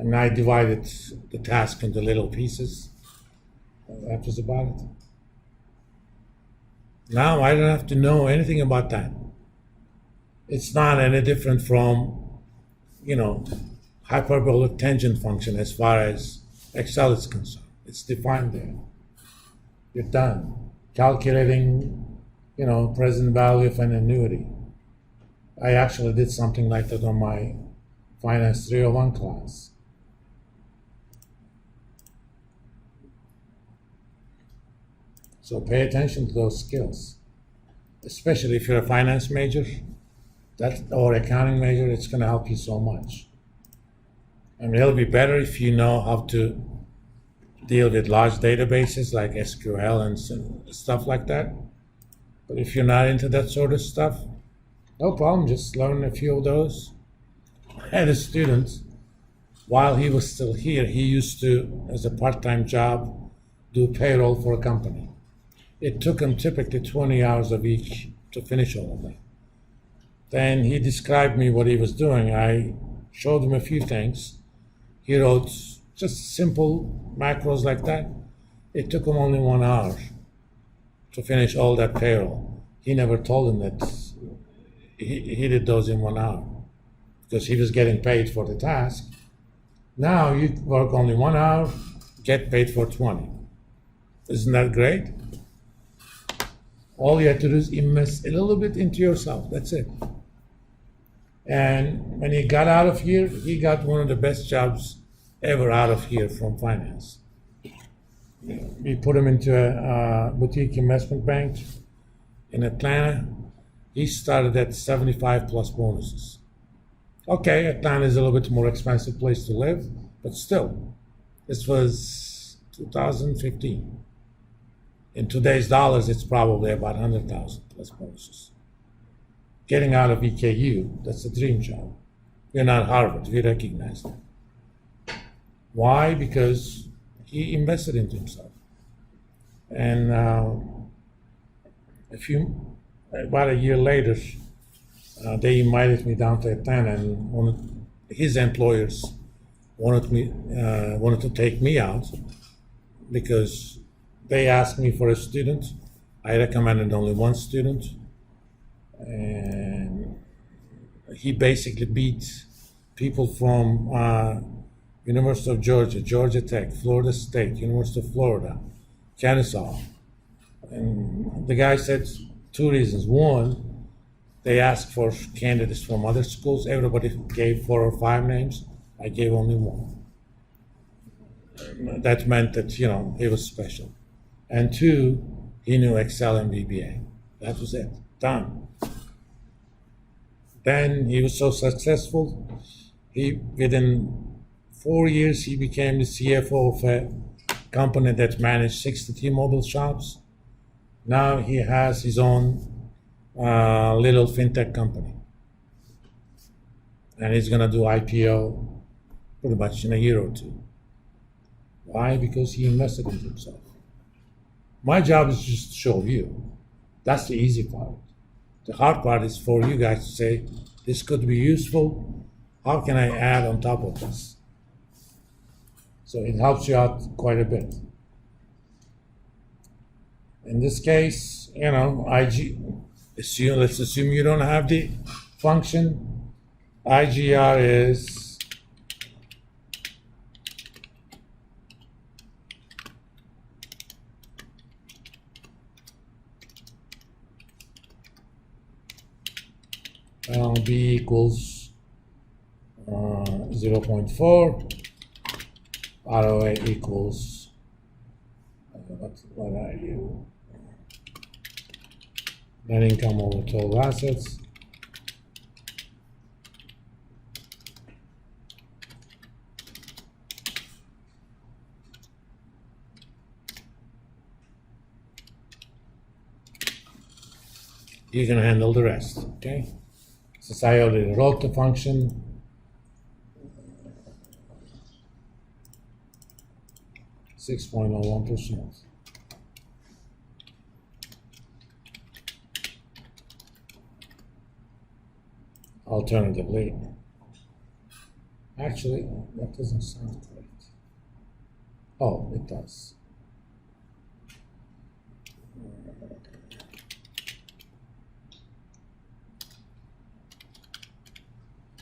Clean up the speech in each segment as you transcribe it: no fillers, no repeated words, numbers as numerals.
and I divided the task into little pieces. That was about it. Now I don't have to know anything about that. It's not any different from, hyperbolic tangent function as far as Excel is concerned. It's defined there. You're done. Calculating, present value of an annuity. I actually did something like that on my Finance 301 class. So pay attention to those skills, especially if you're a finance major or accounting major. It's going to help you so much. And it'll be better if you know how to deal with large databases like SQL and stuff like that. But if you're not into that sort of stuff, no problem, just learn a few of those. I had a student, while he was still here, he used to, as a part-time job, do payroll for a company. It took him typically 20 hours a week to finish all of that. Then he described me what he was doing. I showed him a few things. He wrote just simple macros like that. It took him only 1 hour to finish all that payroll. He never told him that he did those in 1 hour because he was getting paid for the task. Now you work only 1 hour, get paid for 20. Isn't that great? All you have to do is invest a little bit into yourself. That's it. And when he got out of here, he got one of the best jobs ever out of here from finance. We put him into a boutique investment bank in Atlanta. He started at 75 plus bonuses. Okay, Atlanta is a little bit more expensive place to live, but still, this was 2015. In today's dollars, it's probably about 100,000 plus bonuses. Getting out of EKU, that's a dream job. We're not Harvard, we recognize that. Why? Because he invested into himself. And about a year later, they invited me down to Atlanta, and one of his employers wanted to take me out because they asked me for a student. I recommended only one student, and he basically beat people from University of Georgia, Georgia Tech, Florida State, University of Florida, Kennesaw. And the guy said 2 reasons. One, they asked for candidates from other schools. Everybody gave 4 or 5 names. I gave only one. That meant that, he was special. And 2, he knew Excel and VBA. That was it. Done. Then he was so successful, within 4 years, he became the CFO of a company that managed 60 T-Mobile shops. Now he has his own little fintech company. And he's going to do IPO pretty much in a year or 2. Why? Because he invested in himself. My job is just to show you. That's the easy part. The hard part is for you guys to say, this could be useful. How can I add on top of this? So it helps you out quite a bit. In this case, let's assume you don't have the function. IGR is B equals 0.4, ROA equals, what are you? Net income over total assets. You can handle the rest, okay? Since I already wrote the function, (6.01%). Alternatively, Actually, that doesn't sound correct. Oh, it does.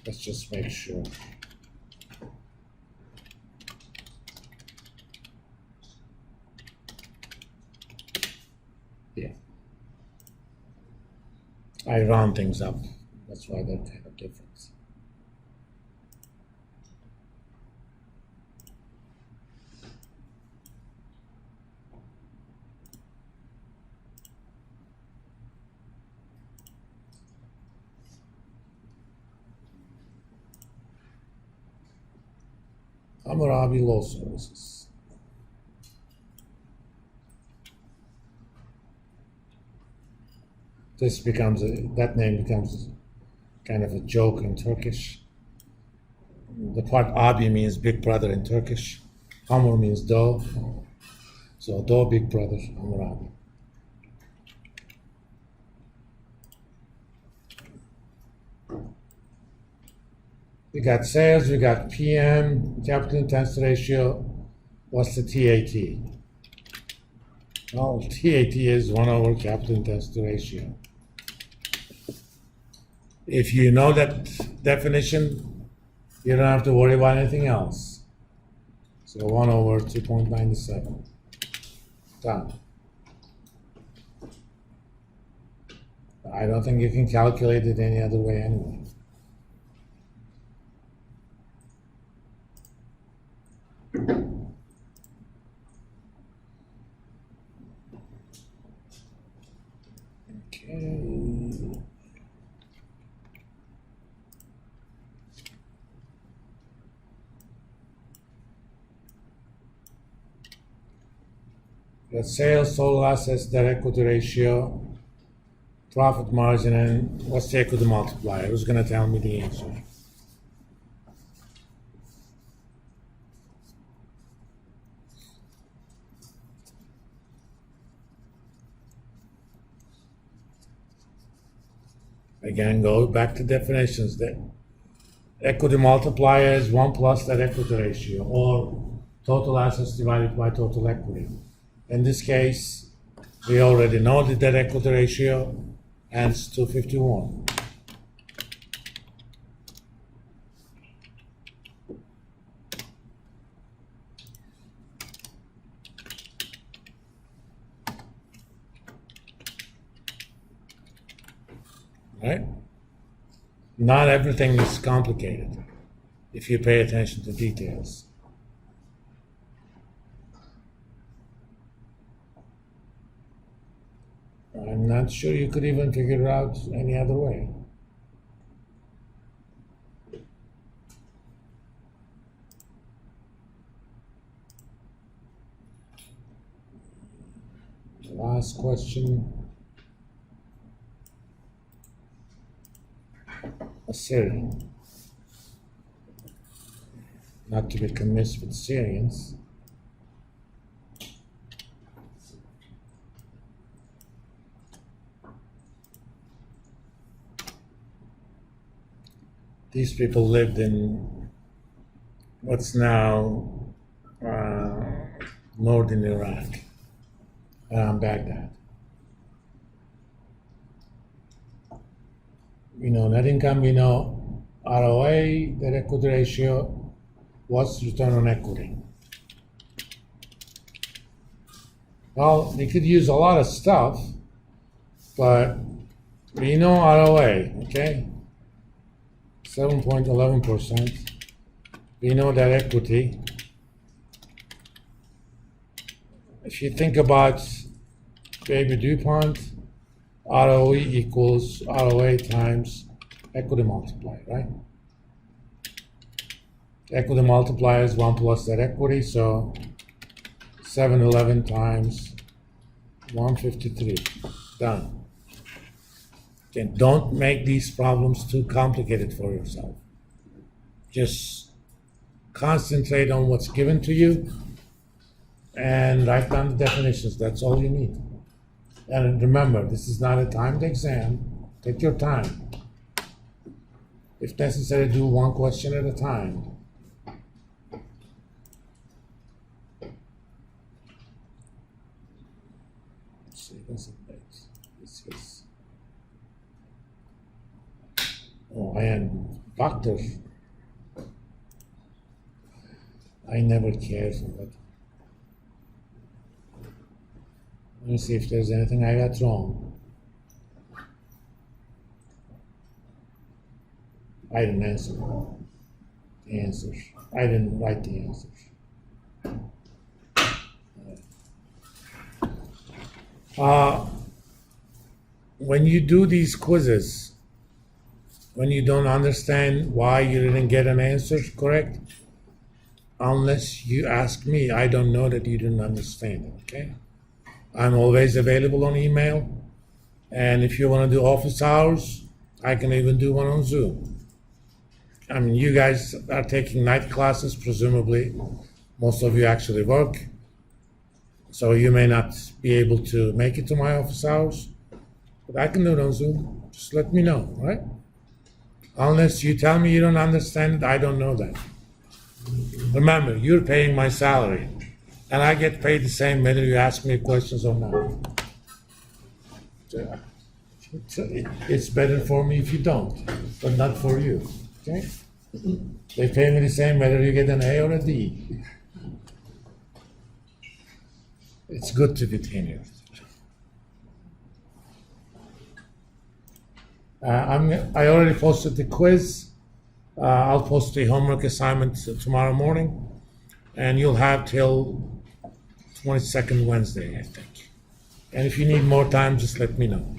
Let's just make sure. Yeah. I round things up. That's why they're kind of different. Hammurabi Law Services. That name becomes kind of a joke in Turkish. The part Abi means big brother in Turkish. Hamur means dough. So dough, big brother, Hammurabi. We got sales, we got PM, capital intensity ratio. What's the TAT? Well, TAT is 1 over capital intensity ratio. If you know that definition, you don't have to worry about anything else. So 1 over 2.97. Done. I don't think you can calculate it any other way anyway. Okay. The sales, total assets, debt equity ratio, profit margin, and what's the equity multiplier? Who's going to tell me the answer? Again, go back to definitions. The equity multiplier is 1 plus that equity ratio, or total assets divided by total equity. In this case, we already know the debt equity ratio, hence 251. Right? Not everything is complicated if you pay attention to details. I'm not sure you could even figure it out any other way. Last question. Assyrian. Not to be confused with Syrians. These people lived in what's now northern Iraq, around Baghdad. We know net income, we know ROA, the equity ratio, what's return on equity. Well, we could use a lot of stuff, but we know ROA, okay? 7.11%. We know that equity. If you think about Baby DuPont, ROE equals ROA times equity multiplier, right? Equity multiplier is 1 plus that equity, so 711 times 153. Done. Again, don't make these problems too complicated for yourself. Just concentrate on what's given to you and write down the definitions. That's all you need. And remember, this is not a timed exam. Take your time. If necessary, do one question at a time. This is. Oh, I am doctor. I never care for that. Let me see if there's anything I got wrong. I didn't answer the answers. I didn't write the answers. When you do these quizzes, when you don't understand why you didn't get an answer correct, unless you ask me, I don't know that you didn't understand it, okay? I'm always available on email, and if you want to do office hours, I can even do one on Zoom. I mean, you guys are taking night classes, presumably. Most of you actually work, so you may not be able to make it to my office hours, but I can do it on Zoom. Just let me know, right? Unless you tell me you don't understand it, I don't know that. Remember, you're paying my salary, and I get paid the same whether you ask me questions or not. It's better for me if you don't, but not for you, okay? They pay me the same whether you get an A or a D. It's good to be tenured. I already posted the quiz. I'll post the homework assignment tomorrow morning, and you'll have till 22nd Wednesday, I think. And if you need more time, just let me know.